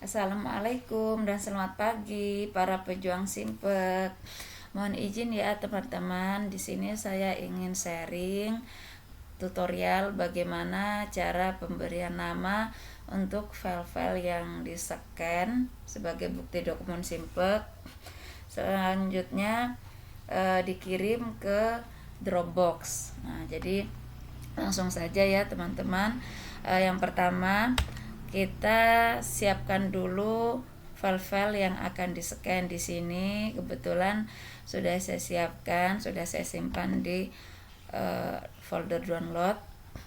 Assalamualaikum dan selamat pagi para pejuang Simpek. Mohon izin ya teman-teman, di sini saya ingin sharing tutorial bagaimana cara pemberian nama untuk file-file yang di-scan sebagai bukti dokumen Simpek. Selanjutnya dikirim ke Dropbox. Nah, jadi langsung saja ya teman-teman. Yang pertama, kita siapkan dulu file-file yang akan di-scan di sini. Kebetulan sudah saya siapkan, sudah saya simpan di folder download.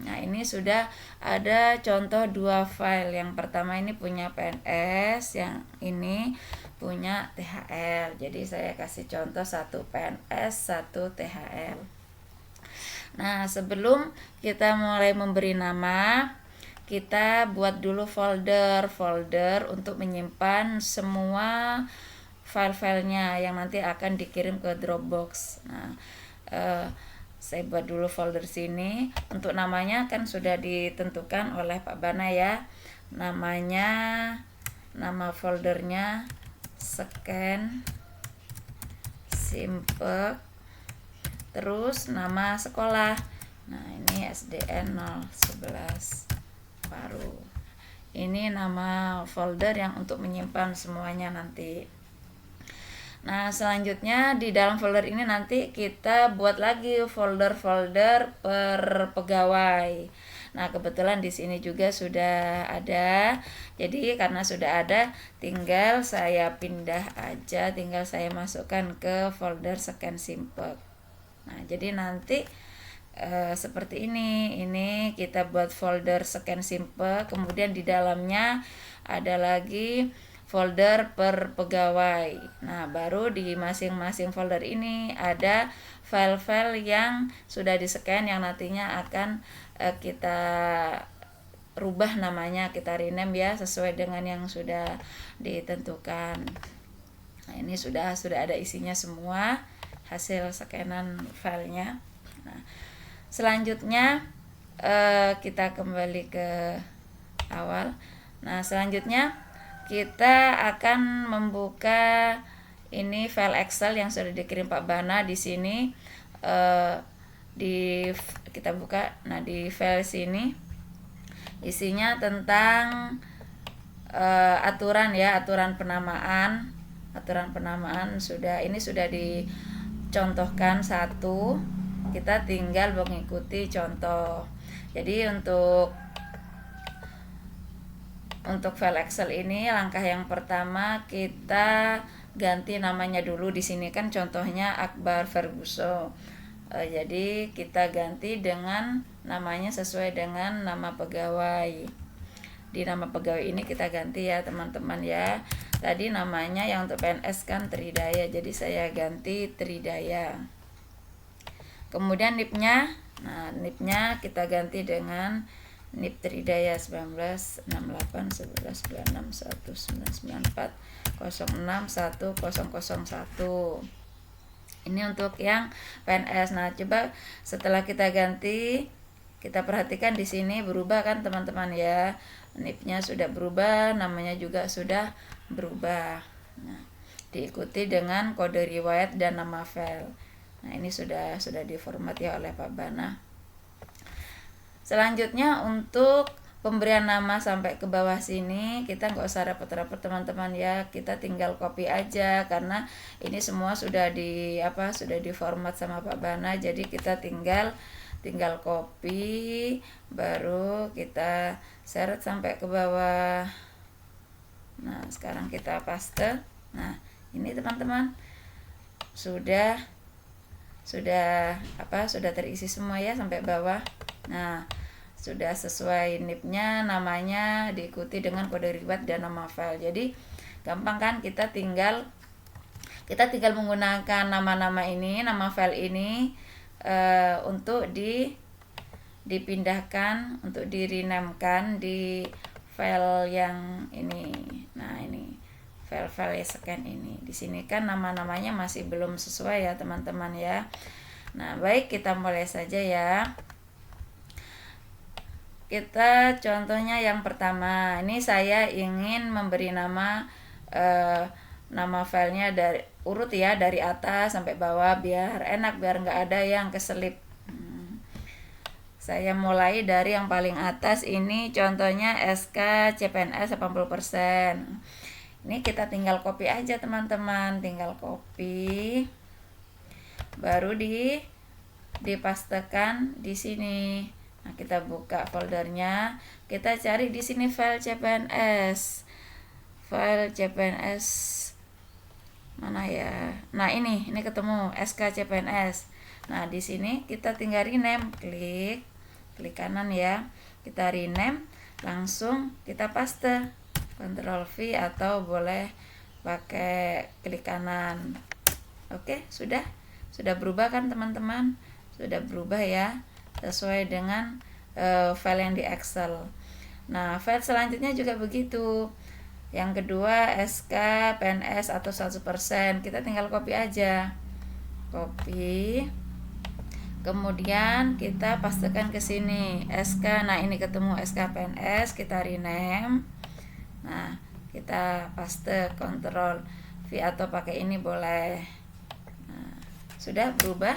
Nah, ini sudah ada contoh dua file. Yang pertama ini punya PNS, yang ini punya THL. Jadi saya kasih contoh satu PNS, satu THL. Nah, sebelum kita mulai memberi nama, kita buat dulu folder untuk menyimpan semua file-filenya yang nanti akan dikirim ke Dropbox. Nah, saya buat dulu folder sini. Untuk namanya kan sudah ditentukan oleh Pak Bana ya. Namanya, nama foldernya scan Simpek, terus nama sekolah. Nah, ini SDN 011 Paru. Ini nama folder yang untuk menyimpan semuanya nanti. Nah, selanjutnya di dalam folder ini nanti kita buat lagi folder-folder per pegawai. Nah, kebetulan di sini juga sudah ada. Jadi karena sudah ada, tinggal saya pindah aja, tinggal saya masukkan ke folder scan Simpek. Nah, jadi nanti seperti ini kita buat folder scan Simpek, kemudian di dalamnya ada lagi folder per pegawai. Nah, baru di masing-masing folder ini ada file-file yang sudah di-scan yang nantinya akan kita rubah namanya, kita rename ya sesuai dengan yang sudah ditentukan. Nah, ini sudah ada isinya semua, hasil scanan filenya. Nah, selanjutnya kita kembali ke awal. Nah, selanjutnya kita akan membuka ini file Excel yang sudah dikirim Pak Bana di sini. Kita buka. Nah, di file sini isinya tentang aturan penamaan. Aturan penamaan sudah dicontohkan satu. Kita tinggal mengikuti contoh. Jadi untuk file Excel ini langkah yang pertama kita ganti namanya dulu. Di sini kan contohnya Akbar Ferguson. Jadi kita ganti dengan namanya sesuai dengan nama pegawai. Di nama pegawai ini kita ganti ya teman-teman ya. Tadi namanya yang untuk PNS kan Tridaya, jadi saya ganti Tridaya. Kemudian NIP-nya, nah NIP-nya kita ganti dengan NIP Tridaya 1968-1994-061001. Ini untuk yang PNS. Nah, coba setelah kita ganti, kita perhatikan di sini berubah kan teman-teman ya. NIP-nya sudah berubah, namanya juga sudah berubah. Nah, diikuti dengan kode riwayat dan nama file. Nah, ini sudah diformat ya oleh Pak Bana. Selanjutnya untuk pemberian nama sampai ke bawah sini kita nggak usah repot-repot teman-teman ya, kita tinggal copy aja karena ini semua sudah diformat sama Pak Bana. Jadi kita tinggal copy, baru kita seret sampai ke bawah. Nah, sekarang kita paste. Nah, ini teman-teman sudah terisi semua ya sampai bawah. Nah, sudah sesuai NIP-nya, namanya diikuti dengan kode riwayat dan nama file. Jadi gampang kan, kita tinggal menggunakan nama ini, nama file ini untuk dipindahkan, untuk di-rename-kan di file yang ini. Nah, ini file-file scan ini. Di sini kan nama-namanya masih belum sesuai ya teman-teman ya. Nah, baik, kita mulai saja ya. kita contohnya yang pertama. Ini saya ingin memberi nama filenya dari urut ya, dari atas sampai bawah biar enak, biar nggak ada yang keselip. Saya mulai dari yang paling atas. Ini contohnya SK CPNS 80%. Ini kita tinggal copy aja teman-teman, tinggal copy, baru dipastekan di sini. Nah, kita buka foldernya, kita cari di sini file CPNS. File CPNS mana ya? Nah, ini ketemu SK CPNS. Nah, di sini kita tinggal rename, klik kanan ya. Kita rename, langsung kita paste. Ctrl V atau boleh pakai klik kanan. Oke, sudah berubah kan teman-teman? Sudah berubah ya, sesuai dengan file yang di Excel. Nah, file selanjutnya juga begitu. Yang kedua SK PNS atau 100%, kita tinggal copy aja. Copy. Kemudian kita pastekan ke sini SK. Nah, ini ketemu SK PNS, kita rename. Nah, kita paste, Ctrl V atau pakai ini boleh. Nah, sudah berubah.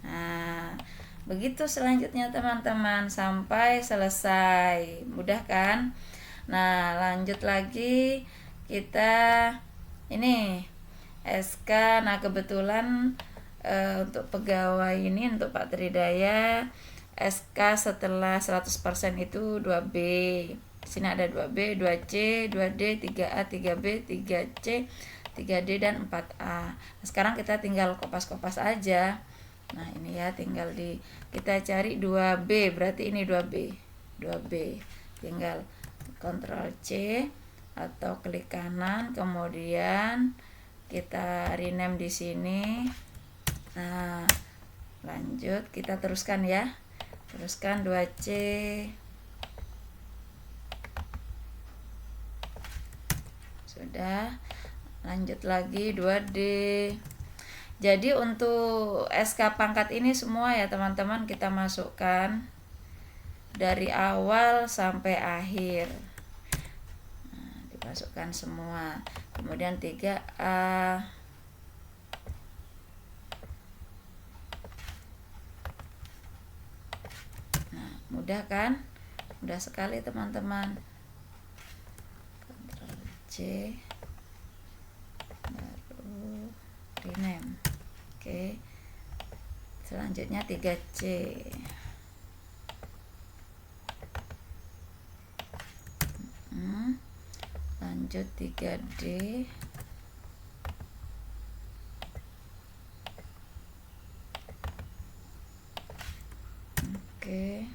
Nah, begitu selanjutnya teman-teman sampai selesai. Mudah kan? Nah, lanjut lagi kita ini SK. Nah, kebetulan untuk pegawai ini, untuk Pak Tridaya, SK setelah 100% itu 2B. Di sini ada 2B, 2C, 2D, 3A, 3B, 3C, 3D dan 4A. Nah, sekarang kita tinggal kopas-kopas aja. Nah, ini ya, tinggal kita cari 2B, berarti ini 2B. 2B. Tinggal Ctrl C atau klik kanan, kemudian kita rename di sini. Nah, lanjut kita teruskan ya. Teruskan 2C. Sudah, lanjut lagi 2D. Jadi untuk SK pangkat ini semua ya teman-teman kita masukkan dari awal sampai akhir. Nah, dimasukkan semua. Kemudian 3A. Nah, mudah kan? Mudah sekali teman-teman. C, baru rename. Oke, selanjutnya 3C. Lanjut 3D. Oke,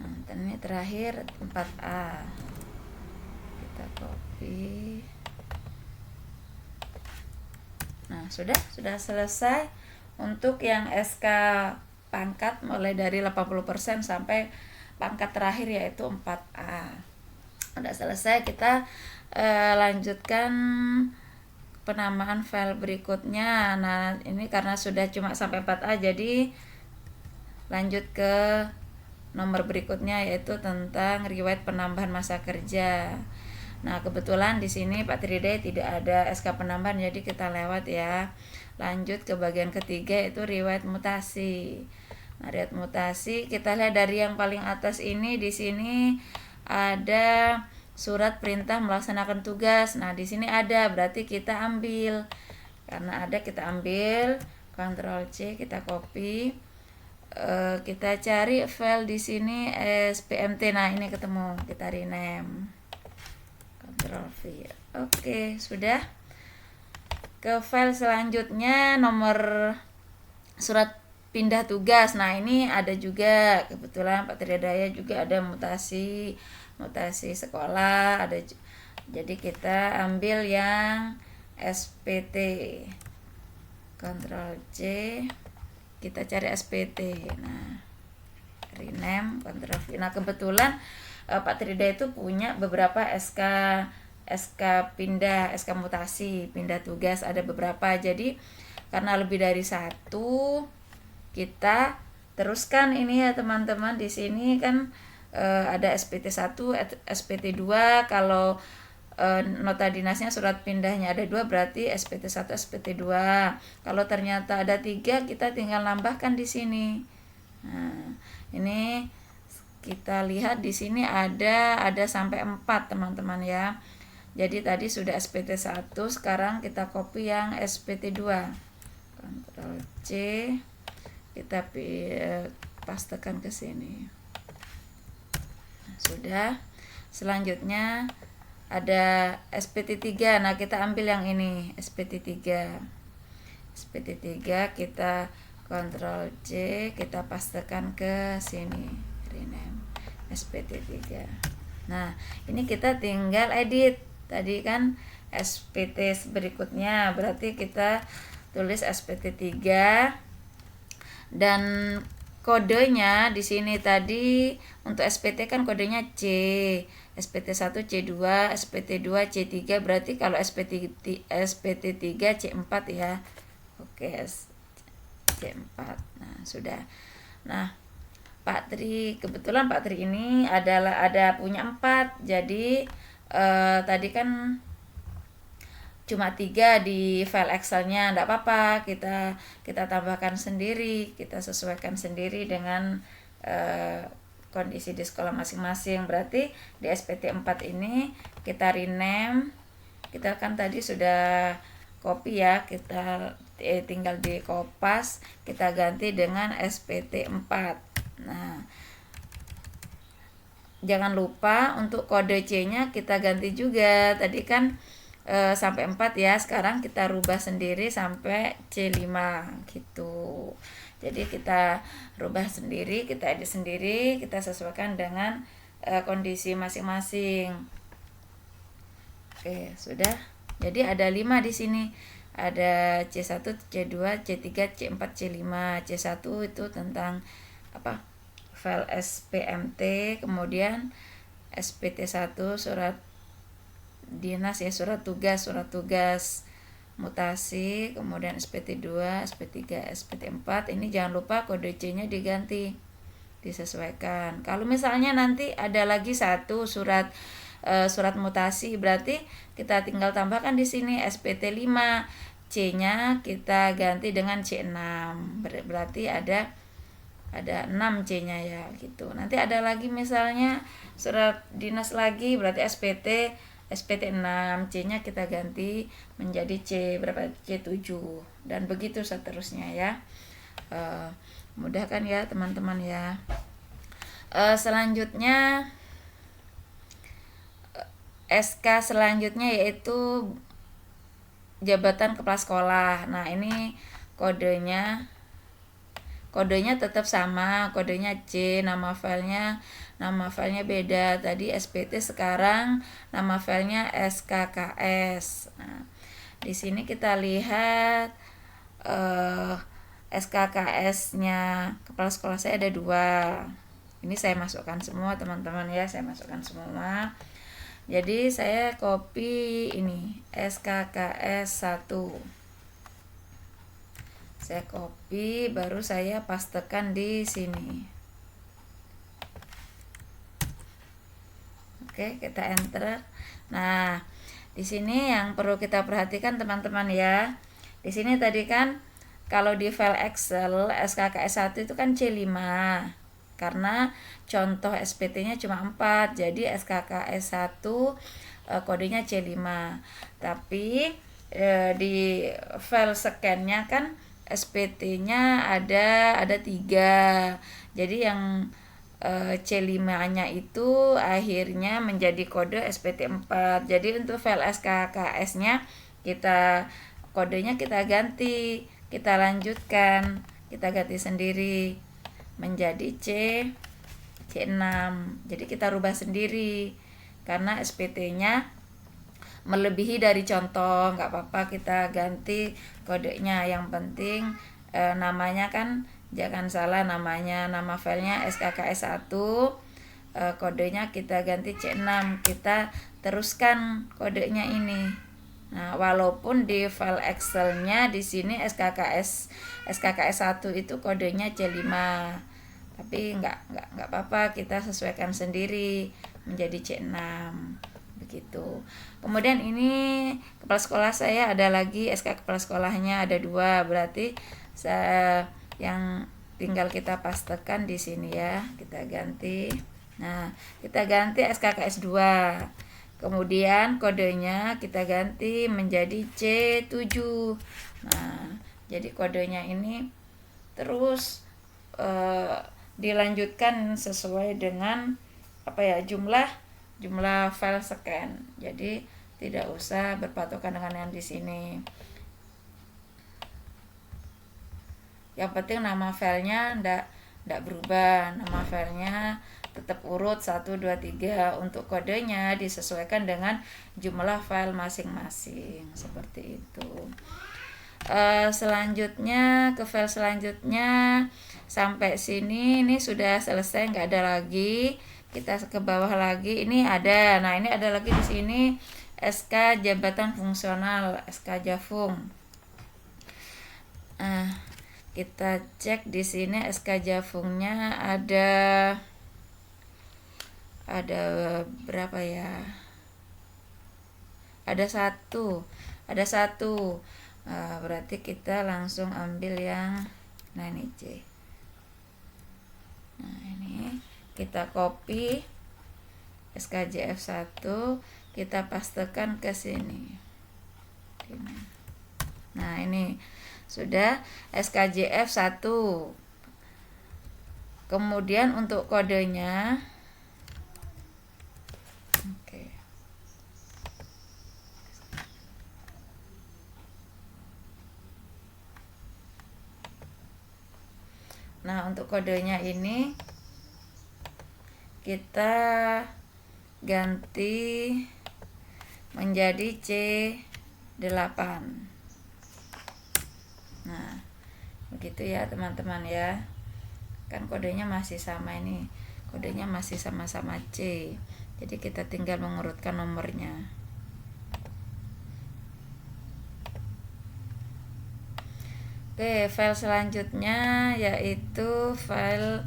nah ini terakhir 4A. Kita copy. Nah, sudah selesai untuk yang SK pangkat mulai dari 80% sampai pangkat terakhir yaitu 4A. Udah selesai, kita lanjutkan penamaan file berikutnya. Nah, ini karena sudah cuma sampai 4A, jadi lanjut ke nomor berikutnya yaitu tentang riwayat penambahan masa kerja. Nah, kebetulan di sini Pak Tridaya tidak ada SK penambahan, jadi kita lewat ya. Lanjut ke bagian ketiga yaitu riwayat mutasi. Nah, riwayat mutasi kita lihat dari yang paling atas ini. Di sini ada surat perintah melaksanakan tugas. Nah, di sini ada, berarti kita ambil. Karena ada, kita ambil. Ctrl C, kita copy. Kita cari file di sini SPMT. Nah, ini ketemu, kita rename. Ctrl V. Oke, sudah. Ke file selanjutnya nomor surat pindah tugas. Nah, ini ada juga, kebetulan Pak Tridaya juga ada mutasi sekolah, ada. Jadi kita ambil yang SPT. Ctrl C, kita cari SPT. Nah, rename, Ctrl V. Nah, kebetulan Pak Tridaya itu punya beberapa SK pindah, SK mutasi, pindah tugas, ada beberapa. Jadi karena lebih dari satu, kita teruskan ini ya teman-teman. Di sini kan ada SPT1, SPT2. Kalau nota dinasnya surat pindahnya ada 2, berarti SPT1, SPT2. Kalau ternyata ada 3, kita tinggal nambahkan di sini. Nah, ini kita lihat di sini ada sampai 4 teman-teman ya. Jadi tadi sudah SPT1, sekarang kita copy yang SPT2. Ctrl C, kita pastekan ke sini. Nah, sudah. Selanjutnya ada SPT3. Nah, kita ambil yang ini, SPT3. SPT3 kita Ctrl C, kita pastekan ke sini. Rename SPT3. Nah, ini kita tinggal edit. Tadi kan SPT berikutnya, berarti kita tulis SPT3 dan kodenya di sini tadi untuk SPT kan kodenya C, SPT1 C2, SPT2 C3, berarti kalau SPT3 C4 ya. Oke, C4. Nah, sudah. Nah, Pak Tri, kebetulan Pak Tri ini ada punya 4. Jadi tadi kan cuma 3 di file Excelnya, enggak apa-apa, kita tambahkan sendiri, kita sesuaikan sendiri dengan kondisi di sekolah masing-masing. Berarti di SPT4 ini kita rename, kita kan tadi sudah copy ya, kita tinggal di kopas, kita ganti dengan SPT4. Nah, jangan lupa untuk kode C-nya kita ganti juga. Tadi kan sampai 4 ya, sekarang kita rubah sendiri sampai C5 gitu. Jadi kita rubah sendiri, kita edit sendiri, kita sesuaikan dengan kondisi masing-masing. Oke, sudah. Jadi ada 5 di sini. Ada C1, C2, C3, C4, C5. C1 itu tentang apa? File SPMT, kemudian SPT1 surat dinas ya, surat tugas mutasi, kemudian SPT2, SP3, SPT4. Ini jangan lupa kode C-nya diganti, disesuaikan. Kalau misalnya nanti ada lagi satu surat mutasi, berarti kita tinggal tambahkan di sini SPT5, C-nya kita ganti dengan C6. Berarti ada 6 C-nya ya gitu. Nanti ada lagi misalnya surat dinas lagi, berarti SPT6, C-nya kita ganti menjadi C7 dan begitu seterusnya ya. Mudah kan ya teman-teman ya. Selanjutnya SK selanjutnya yaitu jabatan kepala sekolah. Nah, ini kodenya tetap sama, kodenya C, nama filenya beda. Tadi SPT, sekarang nama filenya SKKS. Nah, di sini kita lihat SKKS-nya kepala sekolah saya ada 2. Ini saya masukkan semua teman-teman ya, saya masukkan semua. Jadi saya copy ini SKKS 1. Saya copy, baru saya pastekan di sini. Oke, kita enter. Nah, di sini yang perlu kita perhatikan teman-teman ya. Di sini tadi kan kalau di file Excel SKKS 1 itu kan C5. Karena contoh SPT-nya cuma 4. Jadi SKKS 1 kodenya C5. Tapi di file scan-nya kan SPT-nya ada 3. Jadi yang C5-nya itu akhirnya menjadi kode SPT4. Jadi untuk file SKKS-nya kodenya kita ganti, kita lanjutkan, kita ganti sendiri menjadi C6. Jadi kita rubah sendiri karena SPT-nya melebihi dari contoh, nggak apa-apa kita ganti kodenya. Yang penting namanya kan jangan salah namanya, nama filenya SKKS 1, kodenya kita ganti C6, kita teruskan kodenya ini. Nah, walaupun di file Excel-nya di sini SKKS 1 itu kodenya C5. tapi nggak apa-apa, kita sesuaikan sendiri menjadi C6 begitu. Kemudian ini kepala sekolah saya ada lagi, SK kepala sekolahnya ada 2, berarti yang tinggal kita pastekan di sini ya, kita ganti. Nah, kita ganti SKKS 2. Kemudian kodenya kita ganti menjadi C7. Nah, jadi kodenya ini terus dilanjutkan sesuai dengan jumlah file scan. Jadi tidak usah berpatokan dengan yang di sini. Yang penting nama filenya ndak berubah, nama filenya tetap urut 1, 2, 3. Untuk kodenya disesuaikan dengan jumlah file masing-masing, seperti itu. Selanjutnya ke file selanjutnya, sampai sini ini sudah selesai, nggak ada lagi. Kita ke bawah lagi, ini ada. Nah, ini ada lagi di sini SK jabatan fungsional, SK Jafung. Kita cek di sini SK Jafungnya ada berapa ya? Ada satu. Berarti kita langsung ambil yang ini C. Nah, ini kita copy SKJF 1, kita pastekan ke sini. Nah, ini sudah SKJF 1. Kemudian untuk kodenya, nah untuk kodenya ini kita ganti menjadi C8. Nah, begitu ya teman-teman ya. Kan kodenya masih sama ini. Kodenya masih sama-sama C. Jadi kita tinggal mengurutkan nomornya. Oke, file selanjutnya yaitu file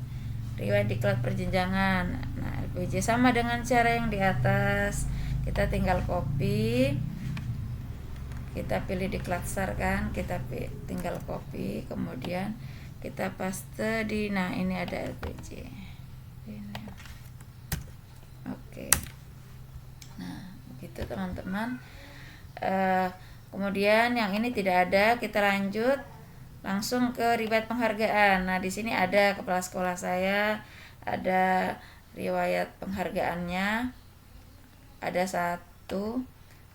riwayat diklat perjenjangan. Nah, LPJ sama dengan cara yang di atas. Kita tinggal copy. Kita pilih diklat SAR kan, kita tinggal copy, kemudian kita paste di, nah ini ada LPJ. Ini. Oke. Nah, begitu teman-teman. Kemudian yang ini tidak ada, kita lanjut langsung ke riwayat penghargaan. Nah, di sini ada kepala sekolah saya, ada riwayat penghargaannya, ada 1.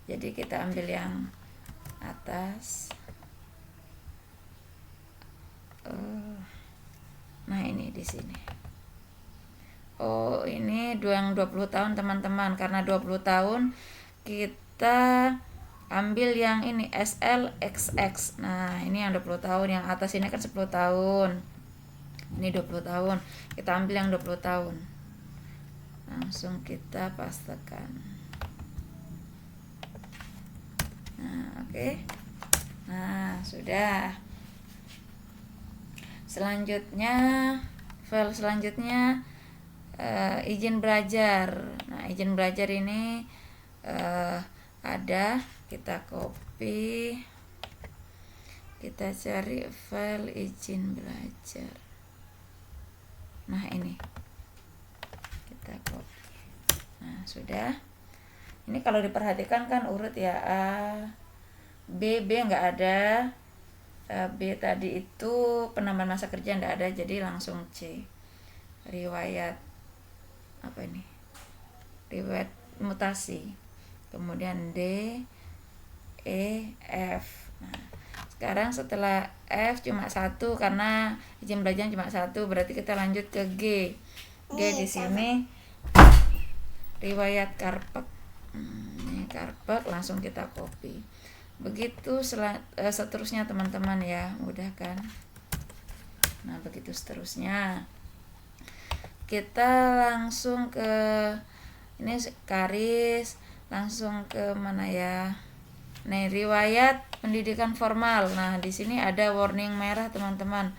Jadi kita ambil yang atas. Nah, ini di sini. Oh, ini yang 20 tahun teman-teman. Karena 20 tahun kita ambil yang ini SLXX. Nah, ini yang 20 tahun, yang atas ini kan 10 tahun. Ini 20 tahun. Kita ambil yang 20 tahun. Langsung kita pastekan. Nah, oke. Nah, sudah. Selanjutnya, file selanjutnya izin belajar. Nah, izin belajar ini ada, kita copy, kita cari file izin belajar. Nah, ini kita copy. Nah, sudah. Ini kalau diperhatikan kan urut ya, A, B nggak ada. B tadi itu penambahan masa kerja nggak ada, jadi langsung C. Riwayat apa ini? Riwayat mutasi. Kemudian D, E, F. Nah, sekarang setelah F cuma 1 karena izin belajar cuma 1, berarti kita lanjut ke G. G di sini riwayat karpet. Ini karpet, langsung kita copy. Begitu seterusnya teman-teman ya, mudah kan? Nah, begitu seterusnya. Kita langsung ke ini karis, langsung ke mana ya? Nih, riwayat pendidikan formal. Nah, di sini ada warning merah teman-teman.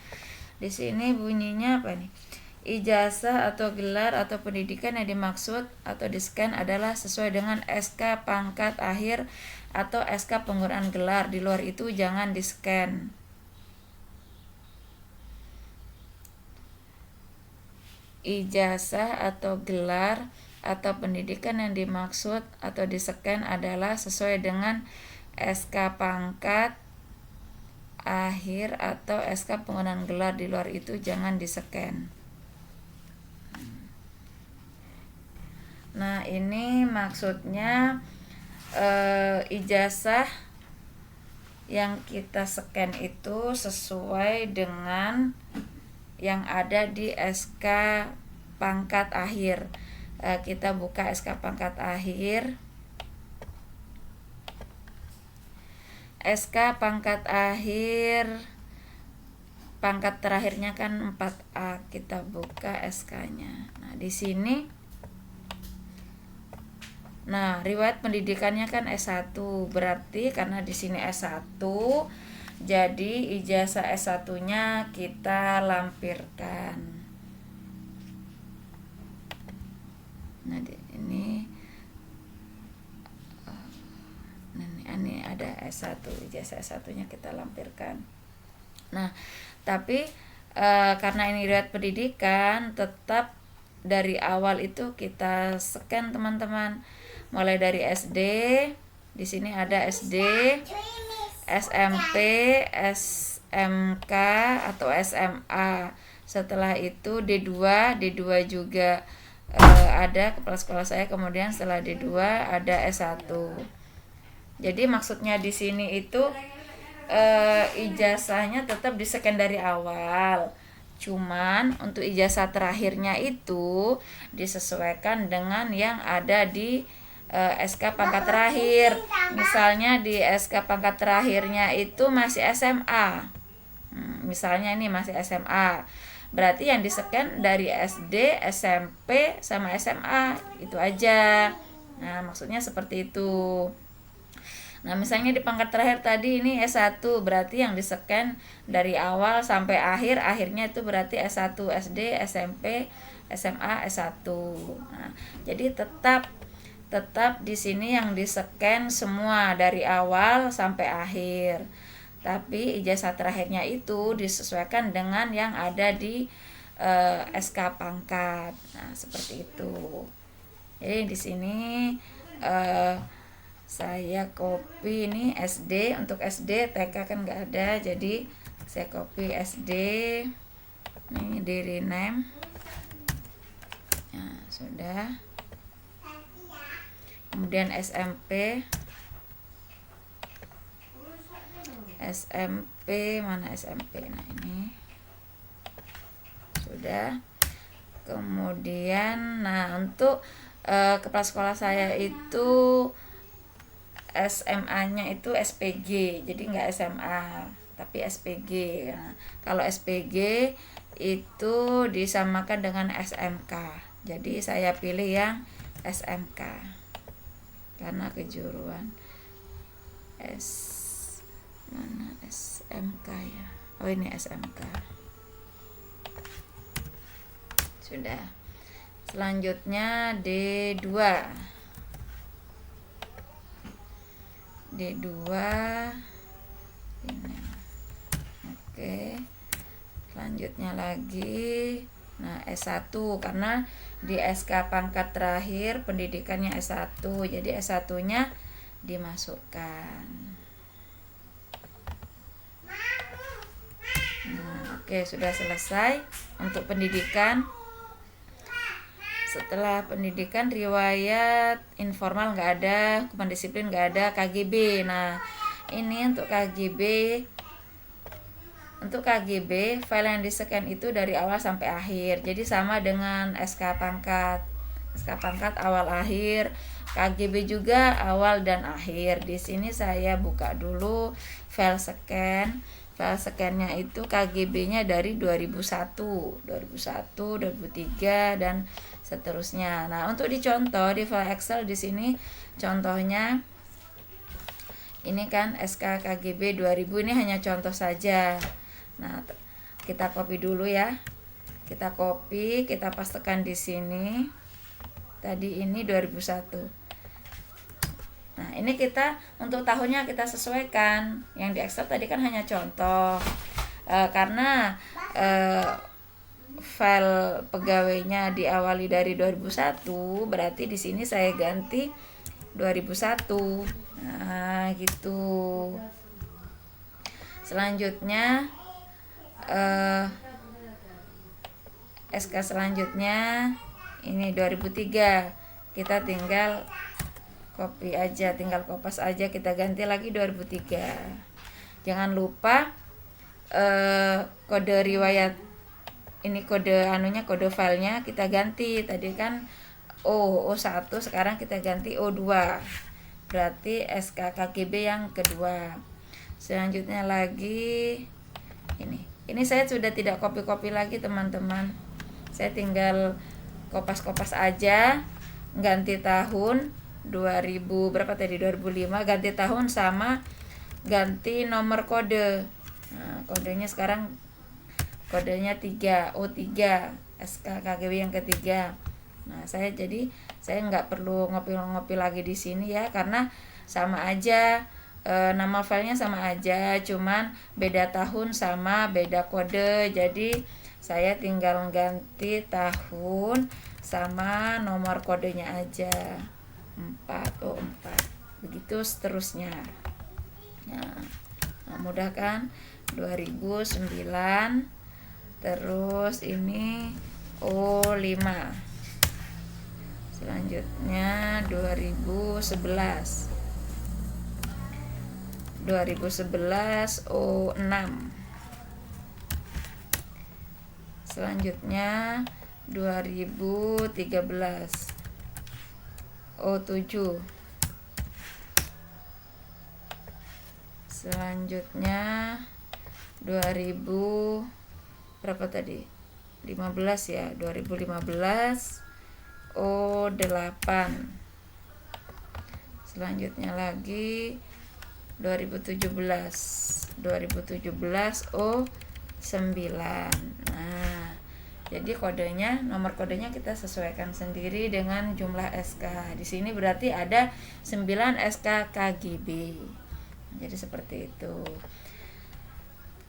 Di sini bunyinya apa nih? ijazah atau gelar atau pendidikan yang dimaksud atau di-scan adalah sesuai dengan SK pangkat akhir atau SK penggunaan gelar. Di luar itu jangan di-scan. Ijazah atau gelar atau pendidikan yang dimaksud atau di-scan adalah sesuai dengan SK pangkat akhir atau SK penggunaan gelar. Di luar itu jangan di-scan. Nah, ini maksudnya ijazah yang kita scan itu sesuai dengan yang ada di SK pangkat akhir. Kita buka SK pangkat akhir. SK pangkat akhir, pangkat terakhirnya kan 4A. Kita buka SK-nya. Nah, di sini riwayat pendidikannya kan S1. Berarti karena di sini S1, jadi ijazah S1-nya kita lampirkan. Nah, ini ada S1, ijazah S1-nya kita lampirkan. Nah, tapi karena ini riwayat pendidikan, tetap dari awal itu kita scan teman-teman. Mulai dari SD, di sini ada SD, SMP, SMK atau SMA. Setelah itu D2 juga ada kepala sekolah saya. Kemudian setelah D2 ada S1. Jadi maksudnya di sini itu ijazahnya tetap di-scan dari awal. Cuman untuk ijazah terakhirnya itu disesuaikan dengan yang ada di SK pangkat terakhir. Misalnya di SK pangkat terakhirnya itu masih SMA. Misalnya ini masih SMA. Berarti yang di-scan dari SD, SMP sama SMA itu aja. Nah, maksudnya seperti itu. Nah, misalnya di pangkat terakhir tadi ini S1, berarti yang di-scan dari awal sampai akhir, akhirnya itu berarti S1, SD, SMP, SMA, S1. Nah, jadi tetap di sini yang di-scan semua dari awal sampai akhir. Tapi ijazah terakhirnya itu disesuaikan dengan yang ada di SK pangkat. Nah, seperti itu. Jadi di sini saya copy ini SD. Untuk SD, TK kan nggak ada, jadi saya copy SD. Ini di rename. Nah, sudah. Kemudian SMP, mana SMP? Nah, ini sudah. Kemudian, untuk kepala sekolah saya itu SMA-nya itu SPG, jadi nggak SMA, tapi SPG. Nah, kalau SPG itu disamakan dengan SMK, jadi saya pilih yang SMK karena kejuruan mana SMK ya. Oh, ini SMK. Sudah. Selanjutnya D2. ini. Oke. Selanjutnya lagi. Nah, S1 karena di SK pangkat terakhir pendidikannya S1, jadi S1-nya dimasukkan. Nah, oke, sudah selesai untuk pendidikan. Setelah pendidikan, riwayat informal nggak ada, hukuman disiplin nggak ada, KGB. Nah, ini untuk KGB. Untuk KGB, file yang di-scan itu dari awal sampai akhir. Jadi sama dengan SK pangkat. SK pangkat awal akhir, KGB juga awal dan akhir. Di sini saya buka dulu file scan. File scan-nya itu KGB-nya dari 2001, 2003 dan seterusnya. Nah, untuk dicontoh di file Excel di sini contohnya ini kan SK KGB 2000, ini hanya contoh saja. Nah, kita copy dulu ya. Kita copy, kita pastekan di sini. Tadi ini 2001. Nah, ini kita untuk tahunnya kita sesuaikan. Yang di Excel tadi kan hanya contoh. Karena file pegawainya diawali dari 2001, berarti di sini saya ganti 2001. Nah, gitu. Selanjutnya SK selanjutnya ini 2003. Kita tinggal copy aja, tinggal kopas aja, kita ganti lagi 2003. Jangan lupa kode riwayat ini, kode kode filenya kita ganti. Tadi kan O1, sekarang kita ganti O2. Berarti SK KGB yang kedua. Selanjutnya lagi ini saya sudah tidak copy-copy lagi, teman-teman. Saya tinggal kopas-kopas aja, ganti tahun 2000 berapa tadi, 2005, ganti tahun sama ganti nomor kode. Nah, kodenya sekarang kodenya 3, O3, SK KGB yang ketiga. Nah, saya nggak perlu ngopi-ngopi lagi di sini ya, karena sama aja, nama filenya sama aja, cuman beda tahun sama beda kode. Jadi saya tinggal ganti tahun sama nomor kodenya aja, 4, begitu seterusnya. Nah, mudah kan? 2009, terus ini O5. Selanjutnya 2011 O6. Selanjutnya 2013 O7. Selanjutnya 2000 berapa tadi? 15 ya, 2015 O8. Selanjutnya lagi 2017 O9. Nah, jadi nomor kodenya kita sesuaikan sendiri dengan jumlah SK. Di sini berarti ada 9 SK KGB. Jadi seperti itu.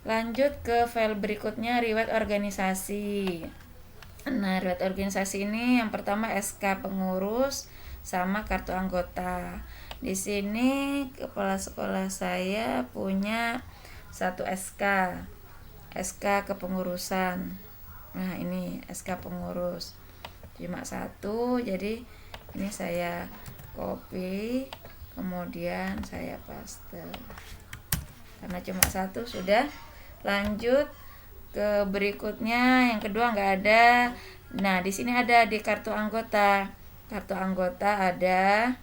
Lanjut ke file berikutnya, riwayat organisasi. Nah, riwayat organisasi ini yang pertama SK pengurus sama kartu anggota. Di sini kepala sekolah saya punya 1 SK kepengurusan. Nah, ini SK pengurus cuma 1, jadi ini saya copy, kemudian saya paste karena cuma 1 sudah. Lanjut ke berikutnya, yang kedua nggak ada. Nah, di sini ada di kartu anggota ada.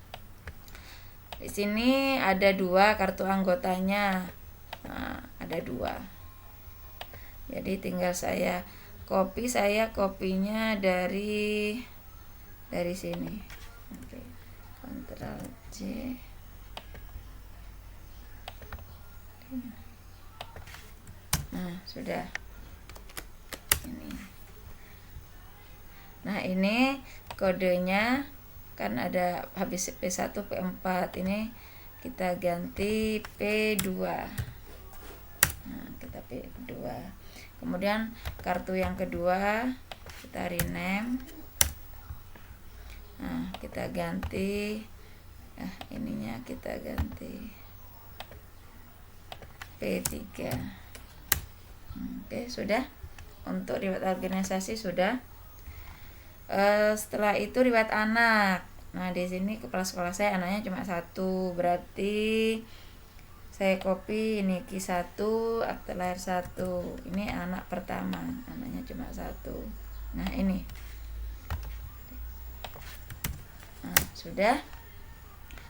Di sini ada 2 kartu anggotanya. Nah, ada 2. Jadi tinggal saya kopinya dari sini. Oke. Ctrl C. Nah, sudah. Ini kodenya kan ada habis P1 P4, ini kita ganti P2. Nah, kita P2. Kemudian kartu yang kedua kita rename. Nah, kita ganti ininya kita ganti P3. Oke, sudah. Untuk riwayat organisasi sudah. Setelah itu riwayat anak. Nah, di sini kepala sekolah saya anaknya cuma 1, berarti saya copy ini Q1, akte lahir 1. Ini anak pertama, anaknya cuma 1. Nah, ini. Nah, sudah.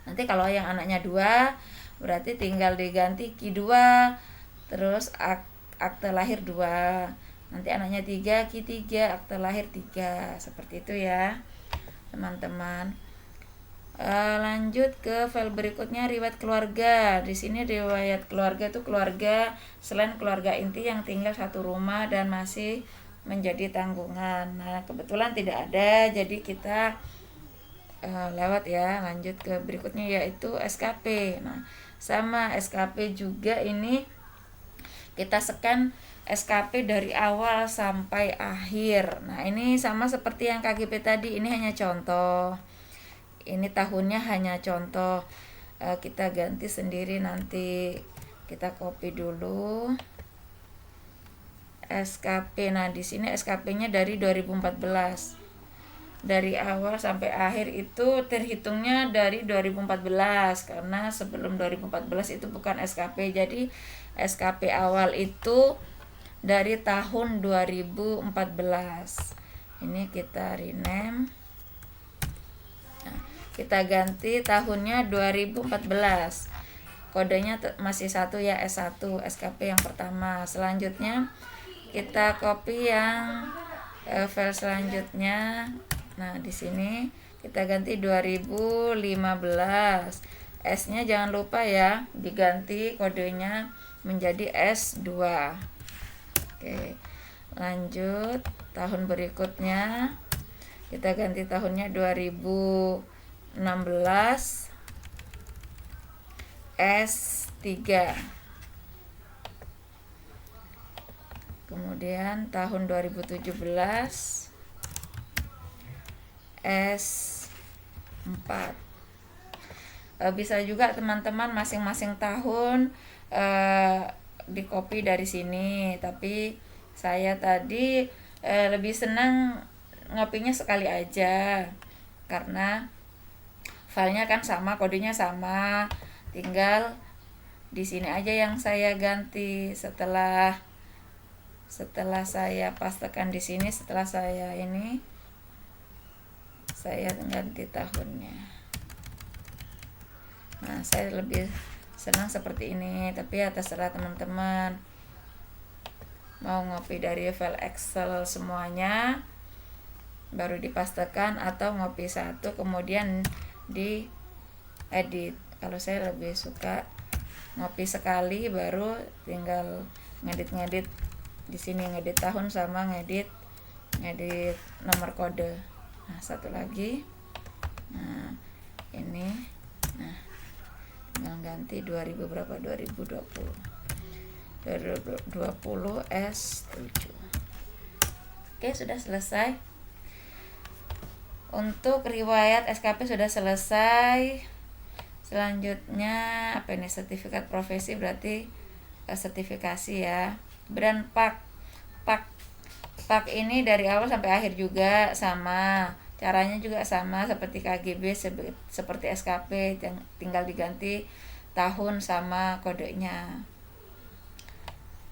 Nanti kalau yang anaknya 2, berarti tinggal diganti Q2, terus akte lahir 2. Nanti anaknya 3, Q3, akte lahir 3. Seperti itu ya, teman-teman. Lanjut ke file berikutnya, riwayat keluarga. Di sini riwayat keluarga itu keluarga selain keluarga inti yang tinggal satu rumah dan masih menjadi tanggungan. Nah, kebetulan tidak ada, jadi kita lewat ya, lanjut ke berikutnya yaitu SKP. Nah, sama SKP juga ini kita scan SKP dari awal sampai akhir. Nah, ini sama seperti yang KGP tadi, ini hanya contoh. Ini tahunnya hanya contoh. Kita ganti sendiri nanti. Kita copy dulu SKP. Nah, di sini SKP-nya dari 2014. Dari awal sampai akhir itu terhitungnya dari 2014 karena sebelum 2014 itu bukan SKP. Jadi SKP awal itu dari tahun 2014. Ini kita rename. Nah, kita ganti tahunnya 2014. Kodenya masih satu ya, S1 SKP yang pertama. Selanjutnya kita copy yang file selanjutnya. Nah, di sini kita ganti 2015. S-nya jangan lupa ya, diganti kodenya menjadi S2. Oke. Lanjut, tahun berikutnya kita ganti tahunnya 2016 S3. Kemudian tahun 2017 S4. Bisa juga teman-teman masing-masing tahun di copy dari sini, tapi saya tadi lebih senang ngopinya sekali aja karena filenya kan sama, kodenya sama, tinggal di sini aja yang saya ganti setelah saya pastekan di sini. Setelah saya ganti tahunnya. Nah, saya lebih senang seperti ini, tapi ya terserah teman-teman mau ngopi dari file Excel semuanya baru dipastekan atau ngopi satu kemudian di edit. Kalau saya lebih suka ngopi sekali baru tinggal ngedit di sini, ngedit tahun sama ngedit nomor kode. Nah, satu lagi. Nah, ini. Nah, tinggal ganti 2000 berapa? 2020 S7. Oke, sudah selesai. Untuk riwayat SKP sudah selesai. Selanjutnya apa ini? Sertifikat profesi, berarti sertifikasi ya. Kemudian pak ini dari awal sampai akhir juga sama, caranya juga sama seperti KGB, seperti SKP, tinggal diganti tahun sama kodenya.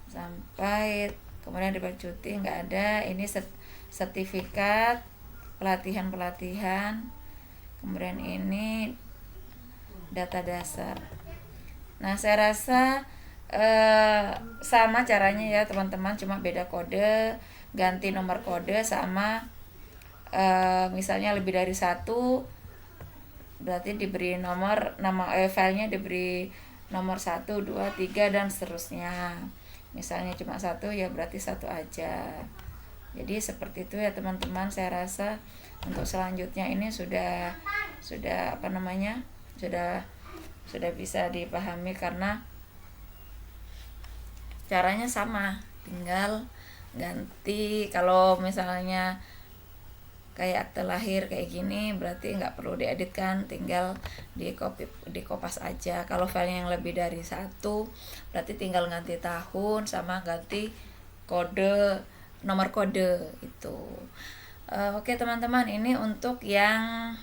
Sampai kemudian riwayat cuti nggak ada. Ini sertifikat pelatihan. Kemudian ini data dasar. Nah, saya rasa sama caranya ya teman-teman, cuma beda kode, ganti nomor kode sama misalnya lebih dari satu berarti diberi filenya diberi nomor 1, 2, 3 dan seterusnya. Misalnya cuma satu ya berarti satu aja. Jadi seperti itu ya teman-teman. Saya rasa untuk selanjutnya ini sudah bisa dipahami karena caranya sama, tinggal ganti. Kalau misalnya kayak akte lahir kayak gini berarti nggak perlu diedit kan, tinggal dikopas aja. Kalau filenya yang lebih dari satu berarti tinggal ganti tahun sama ganti nomor kode itu. Oke teman-teman, ini untuk yang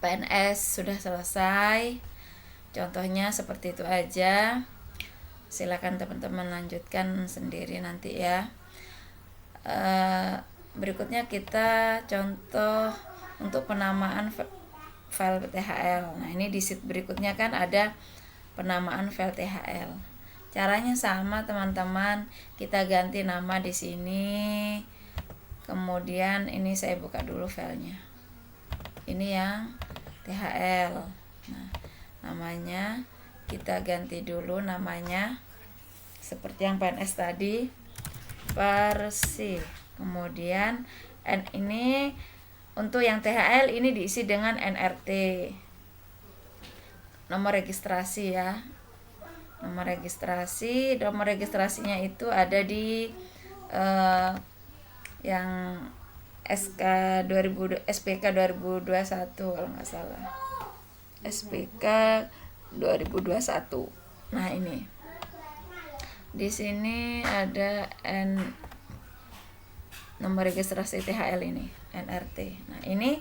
PNS sudah selesai. Contohnya seperti itu aja. Silakan teman-teman lanjutkan sendiri nanti ya. Berikutnya kita contoh untuk penamaan file THL. Nah, ini di sheet berikutnya kan ada penamaan file THL. Caranya sama teman-teman, kita ganti nama di sini. Kemudian ini saya buka dulu filenya. Ini yang THL. Nah, namanya kita ganti dulu namanya seperti yang PNS tadi, Persib. Kemudian ini untuk yang THL ini diisi dengan NRT, nomor registrasi ya. Nomor registrasinya itu ada di yang SPK 2021 kalau nggak salah. SPK 2021. Nah, ini. Di sini ada nomor registrasi THL ini, NRT. Nah, ini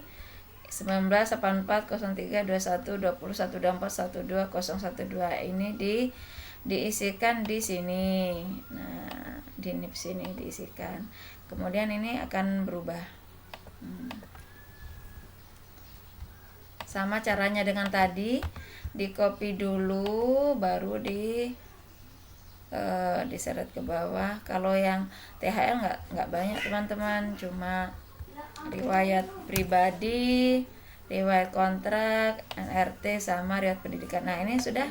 198403212012 ini diisikan di sini. Nah, di NIP sini diisikan. Kemudian ini akan berubah. Sama caranya dengan tadi, di copy dulu baru diseret ke bawah. Kalau yang THL nggak banyak teman-teman, cuma riwayat pribadi, riwayat kontrak, NRT sama riwayat pendidikan. Nah, ini sudah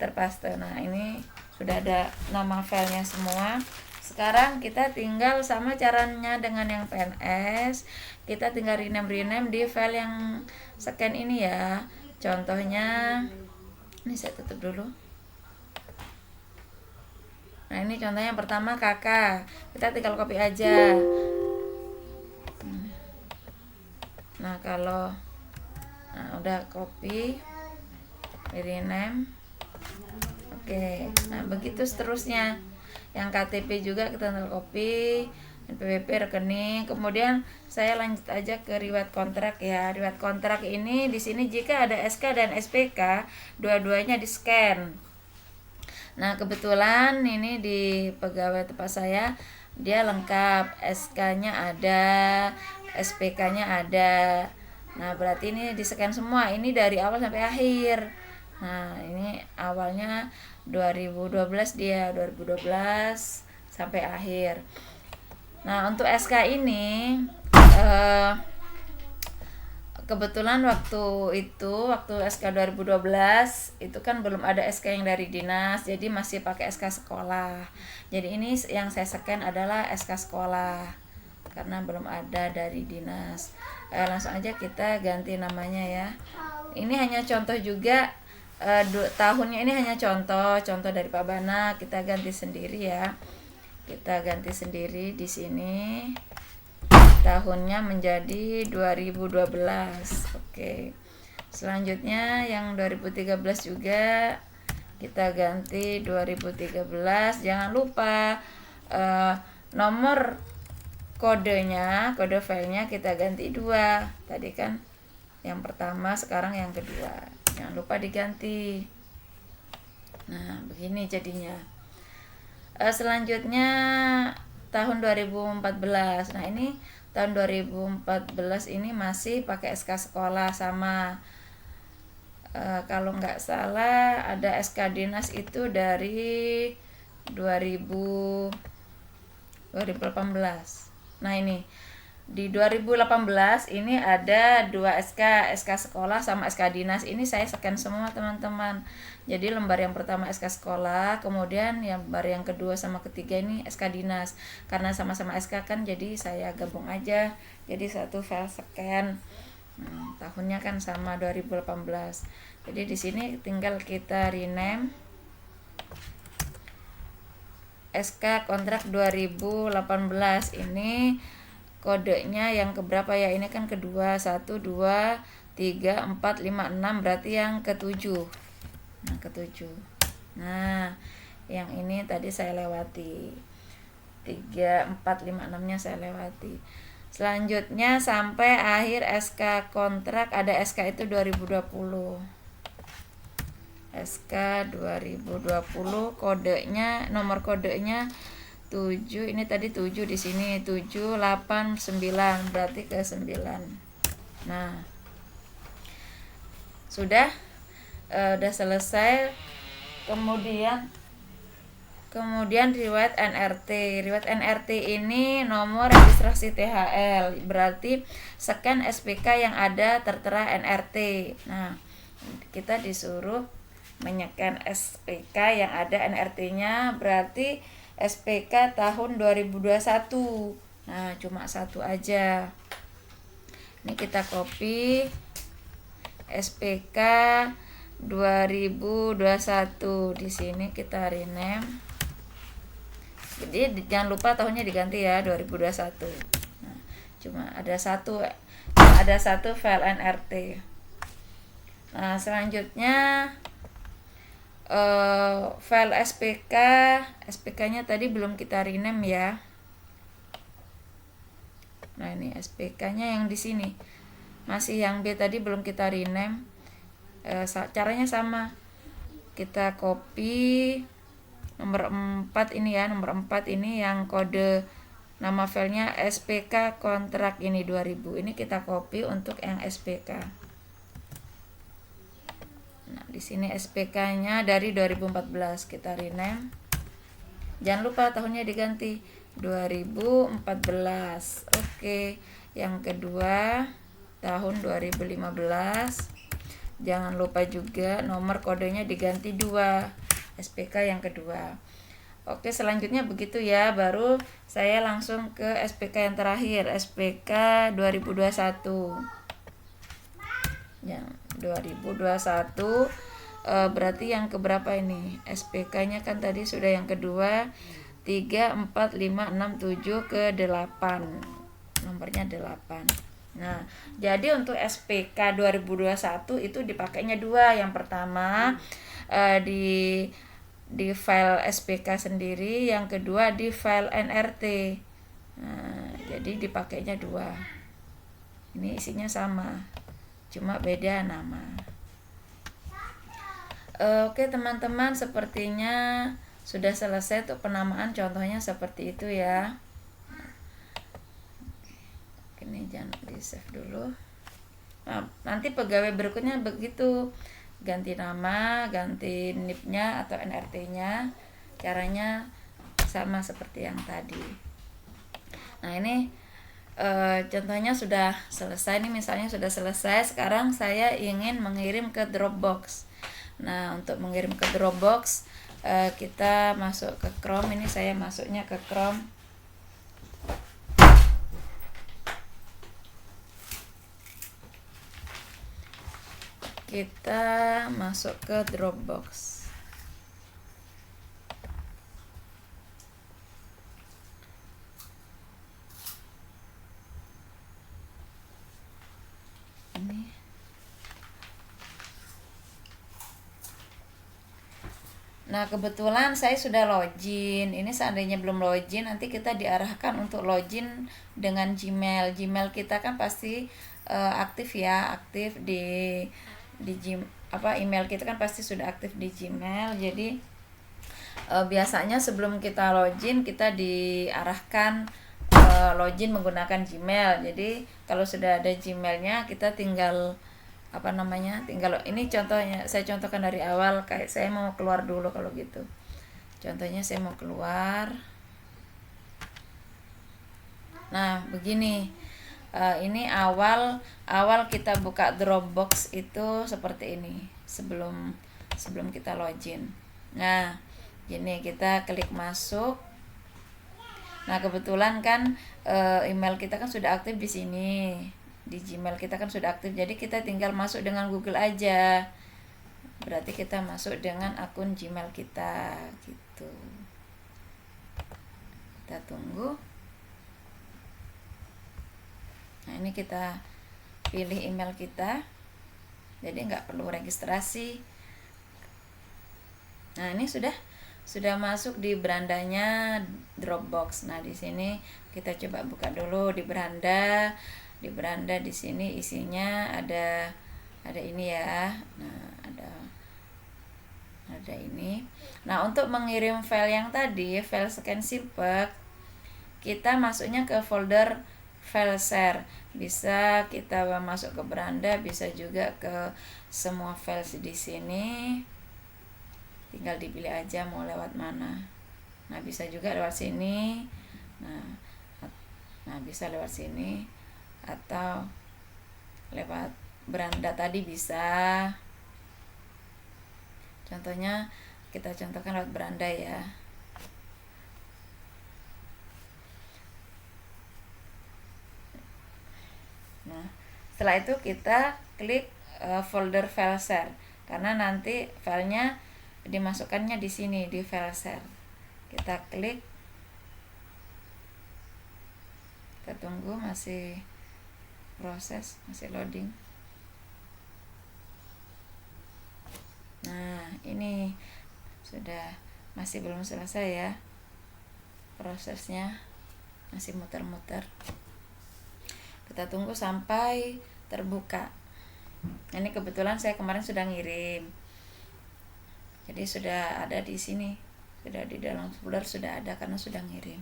terpaste. Nah, ini sudah ada nama filenya semua. Sekarang kita tinggal sama caranya dengan yang PNS, kita tinggal rename di file yang scan ini ya. Contohnya, ini saya tutup dulu. Nah, ini contohnya yang pertama kakak, kita tinggal copy aja. Nah, kalau udah copy, rename. Oke, nah begitu seterusnya. Yang KTP juga kita tinggal copy, NPWP, rekening. Kemudian saya lanjut aja ke riwayat kontrak ya. Riwayat kontrak ini di sini jika ada SK dan SPK, dua-duanya di scan. Nah, kebetulan ini di pegawai tempat saya dia lengkap, SK-nya ada, SPK-nya ada. Nah, berarti ini di scan semua. Ini dari awal sampai akhir. Nah, ini awalnya 2012 dia 2012 sampai akhir. Nah, untuk SK ini kebetulan waktu SK 2012 itu kan belum ada SK yang dari dinas, jadi masih pakai SK sekolah. Jadi ini yang saya scan adalah SK sekolah karena belum ada dari dinas. Langsung aja kita ganti namanya ya. Ini hanya contoh juga. Tahunnya ini hanya contoh dari Pak Bana, kita ganti sendiri ya. Kita ganti sendiri di sini. Tahunnya menjadi 2012. Oke. Selanjutnya yang 2013 juga kita ganti 2013. Jangan lupa nomor kodenya, kode filenya kita ganti 2. Tadi kan yang pertama, sekarang yang kedua. Jangan lupa diganti. Nah, begini jadinya. Selanjutnya tahun 2014. Nah, ini tahun 2014 ini masih pakai SK sekolah sama. Kalau nggak salah ada SK dinas itu dari 2018. Nah, ini di 2018 ini ada 2 SK sekolah sama SK dinas. Ini saya scan semua teman-teman. Jadi lembar yang pertama SK sekolah, kemudian lembar yang kedua sama ketiga ini SK dinas. Karena sama-sama SK kan, jadi saya gabung aja. Jadi satu file scan. Tahunnya kan sama 2018. Jadi di sini tinggal kita rename SK kontrak 2018 ini. Kodenya yang keberapa ya? Ini kan kedua, 1, 2, 3, 4, 5, 6, berarti yang ke-7. Nah, ke-7. Nah, yang ini tadi saya lewati. 3, 4, 5, 6-nya saya lewati. Selanjutnya sampai akhir SK kontrak, ada SK itu 2020. SK 2020 kodenya, nomor kodenya 7, ini tadi 7 di sini 7, 8, 9, berarti ke 9. Nah, sudah selesai. Kemudian riwayat NRT. Riwayat NRT ini nomor registrasi THL, berarti scan SPK yang ada tertera NRT. Nah, kita disuruh menyekan SPK yang ada NRT-nya, berarti SPK tahun 2021. Nah, cuma satu aja. Ini kita copy SPK 2021. Di sini kita rename. Jadi jangan lupa tahunnya diganti ya, 2021. Nah, cuma ada satu file NRT. Nah, selanjutnya file SPK-nya tadi belum kita rename ya. Nah, ini SPK-nya yang di sini. Masih yang B tadi belum kita rename. Caranya sama. Kita copy nomor 4 ini ya, nomor 4 ini yang kode nama filenya SPK kontrak ini 2000. Ini kita copy untuk yang SPK. Nah, di sini SPK-nya dari 2014 kita rename. Jangan lupa tahunnya diganti 2014. Oke. Yang kedua tahun 2015. Jangan lupa juga nomor kodenya diganti 2. SPK yang kedua. Oke, selanjutnya begitu ya. Baru saya langsung ke SPK yang terakhir, SPK 2021. Yang 2021 berarti yang keberapa ini? SPK-nya kan tadi sudah yang kedua, 3, 4, 5, 6, 7 ke 8. Nomornya 8. Nah, jadi untuk SPK 2021 itu dipakainya 2. Yang pertama di file SPK sendiri, yang kedua di file NRT. Nah, jadi dipakainya 2. Ini isinya sama, cuma beda nama. Oke teman-teman, sepertinya sudah selesai untuk penamaan, contohnya seperti itu ya. Ini jangan di save dulu. Nah, nanti pegawai berikutnya begitu, ganti nama, ganti NIP-nya atau NRT-nya, caranya sama seperti yang tadi. Nah, ini contohnya sudah selesai nih, misalnya sudah selesai. Sekarang saya ingin mengirim ke Dropbox. Nah, untuk mengirim ke Dropbox kita masuk ke Chrome. Ini saya masuknya ke Chrome. Kita masuk ke Dropbox. Nah, kebetulan saya sudah login. Ini seandainya belum login, nanti kita diarahkan untuk login dengan Gmail. Gmail kita kan pasti aktif ya, aktif di email kita kan pasti sudah aktif di Gmail. Jadi biasanya sebelum kita login kita diarahkan login menggunakan Gmail. Jadi kalau sudah ada Gmailnya, kita tinggal tinggal ini contohnya, saya contohkan dari awal. Kayak saya mau keluar dulu kalau gitu. Contohnya saya mau keluar. Nah, begini. Ini awal kita buka Dropbox itu seperti ini sebelum kita login. Nah, gini, kita klik masuk. Nah, kebetulan kan email kita kan sudah aktif di sini. Di Gmail kita kan sudah aktif, jadi kita tinggal masuk dengan Google aja. Berarti kita masuk dengan akun Gmail kita gitu. Kita tunggu. Nah, ini kita pilih email kita, jadi nggak perlu registrasi. Nah, ini sudah masuk di berandanya Dropbox. Nah, di sini kita coba buka dulu di beranda. Di beranda di sini isinya ada ini ya. Nah, ada ini. Nah, untuk mengirim file yang tadi, file scan Simpek, kita masuknya ke folder file share. Bisa kita masuk ke beranda, bisa juga ke semua files di sini. Tinggal dipilih aja mau lewat mana. Nah, bisa juga lewat sini. Nah, bisa lewat sini atau lewat beranda tadi bisa. Contohnya kita contohkan lewat beranda ya. Setelah itu kita klik folder file share, karena nanti filenya dimasukkannya di sini di file share. Kita klik, kita tunggu, masih proses, masih loading. Nah, ini sudah, masih belum selesai ya prosesnya, masih muter-muter. Kita tunggu sampai terbuka. Ini kebetulan saya kemarin sudah ngirim, jadi sudah ada di sini, sudah di dalam folder, sudah ada karena sudah ngirim.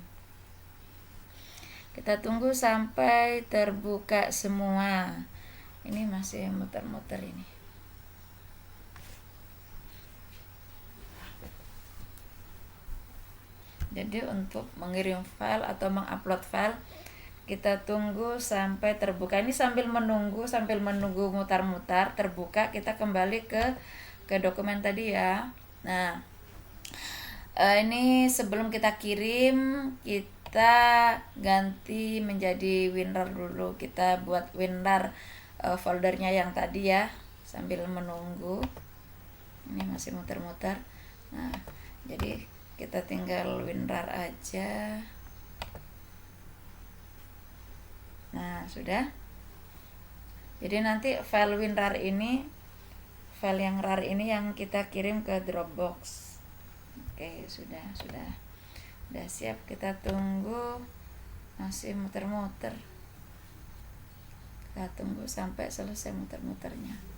Kita tunggu sampai terbuka semua. Ini masih muter-muter ini. Jadi untuk mengirim file atau mengupload file, kita tunggu sampai terbuka. Ini sambil menunggu mutar-mutar terbuka, kita kembali ke dokumen tadi ya. Nah, ini sebelum kita kirim, kita ganti menjadi WinRAR dulu. Kita buat WinRAR foldernya yang tadi ya, sambil menunggu. Ini masih muter-muter. Nah, jadi kita tinggal WinRAR aja. Nah, sudah. Jadi nanti file WinRAR ini, file yang RAR ini yang kita kirim ke Dropbox. Oke, sudah siap. Kita tunggu, masih muter-muter. Kita tunggu sampai selesai muter-muternya.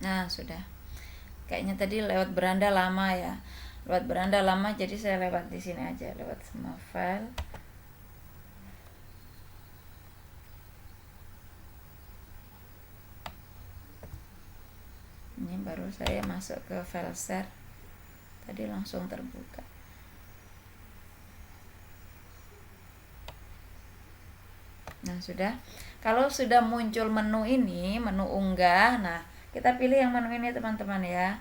Nah, sudah. Kayaknya tadi lewat beranda lama ya. Lewat beranda lama, jadi saya lewat di sini aja, lewat semua file. Ini baru saya masuk ke file share. Tadi langsung terbuka. Nah, sudah. Kalau sudah muncul menu ini, menu unggah, nah kita pilih yang menu ini teman-teman ya.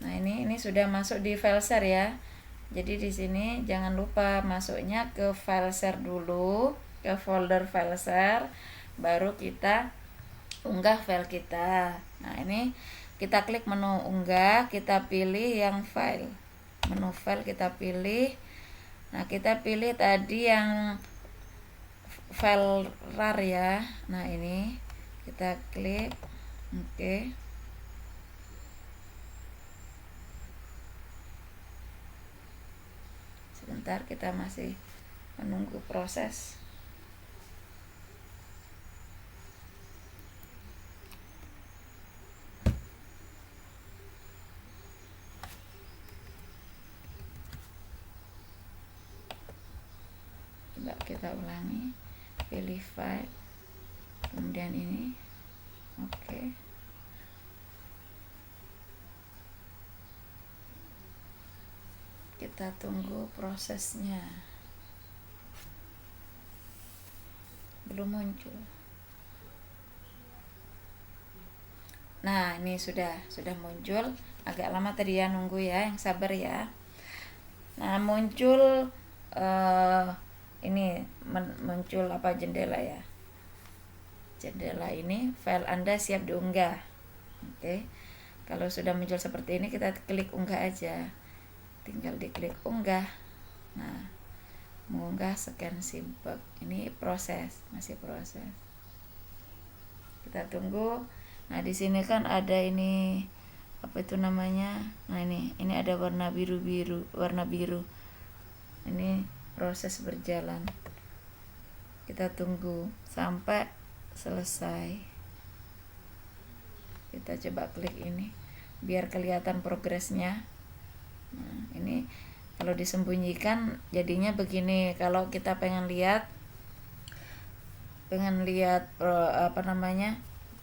Nah, ini sudah masuk di file share ya. Jadi di sini jangan lupa masuknya ke file share dulu, ke folder file share, baru kita unggah file kita. Nah, ini kita klik menu unggah, kita pilih yang file. Menu file kita pilih. Nah, kita pilih tadi yang file RAR ya. Nah, ini kita klik. Oke. Sebentar, kita masih menunggu proses. Coba kita ulangi. Pilih file, kemudian ini. Oke. Kita tunggu prosesnya. Belum muncul. Nah, ini sudah muncul. Agak lama tadi ya nunggu ya, yang sabar ya. Nah, muncul ini muncul apa, jendela ya. Jendela ini, file Anda siap diunggah. Oke. Kalau sudah muncul seperti ini, kita klik unggah aja. Tinggal diklik unggah. Nah, mengunggah scan simpel. Ini proses, masih proses. Kita tunggu. Nah, di sini kan ada ini, apa itu namanya? Nah, ini ada warna biru. Ini proses berjalan. Kita tunggu sampai selesai. Kita coba klik ini biar kelihatan progresnya. Nah, ini kalau disembunyikan jadinya begini. Kalau kita pengen lihat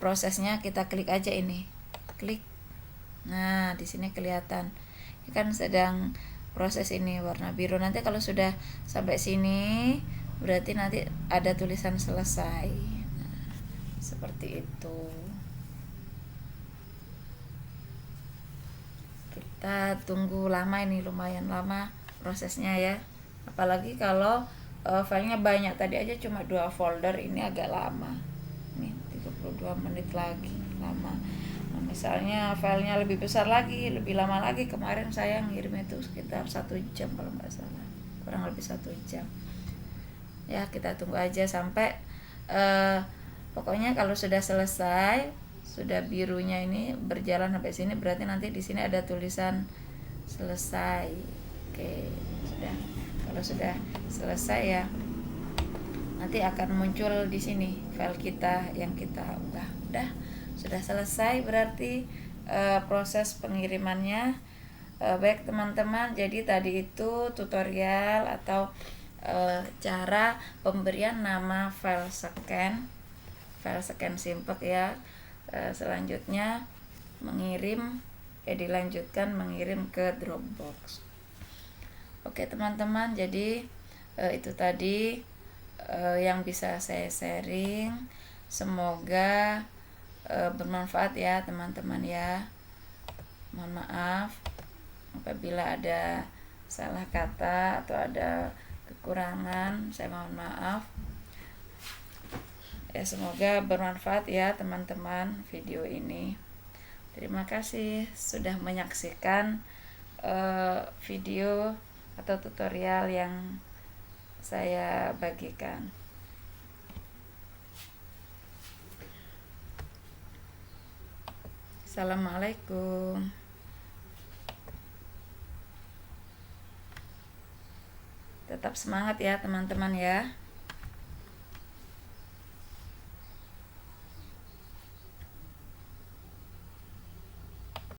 prosesnya, kita klik aja ini. Klik. Nah, di sini kelihatan. Ini kan sedang proses ini warna biru. Nanti kalau sudah sampai sini berarti nanti ada tulisan selesai. Nah, seperti itu. Kita tunggu lama, ini lumayan lama prosesnya ya, apalagi kalau filenya banyak. Tadi aja cuma 2 folder, ini agak lama nih, 32 menit lagi, lama. Nah, misalnya filenya lebih besar lagi, lebih lama lagi, kemarin saya ngirim itu sekitar 1 jam kalau nggak salah, kurang lebih 1 jam ya. Kita tunggu aja sampai pokoknya kalau sudah selesai, sudah birunya ini berjalan sampai sini, berarti nanti di sini ada tulisan selesai. Oke, sudah. Kalau sudah selesai ya, nanti akan muncul di sini file kita yang kita unggah. Udah, sudah selesai berarti proses pengirimannya. Baik teman-teman, jadi tadi itu tutorial atau cara pemberian nama file scan Simpek ya. Selanjutnya mengirim, dilanjutkan mengirim ke Dropbox. Oke teman-teman, jadi itu tadi yang bisa saya sharing. Semoga bermanfaat ya teman-teman ya. Mohon maaf apabila ada salah kata atau ada kekurangan, saya mohon maaf ya. Semoga bermanfaat ya teman-teman video ini. Terima kasih sudah menyaksikan video atau tutorial yang saya bagikan. Assalamualaikum. Tetap semangat ya teman-teman ya.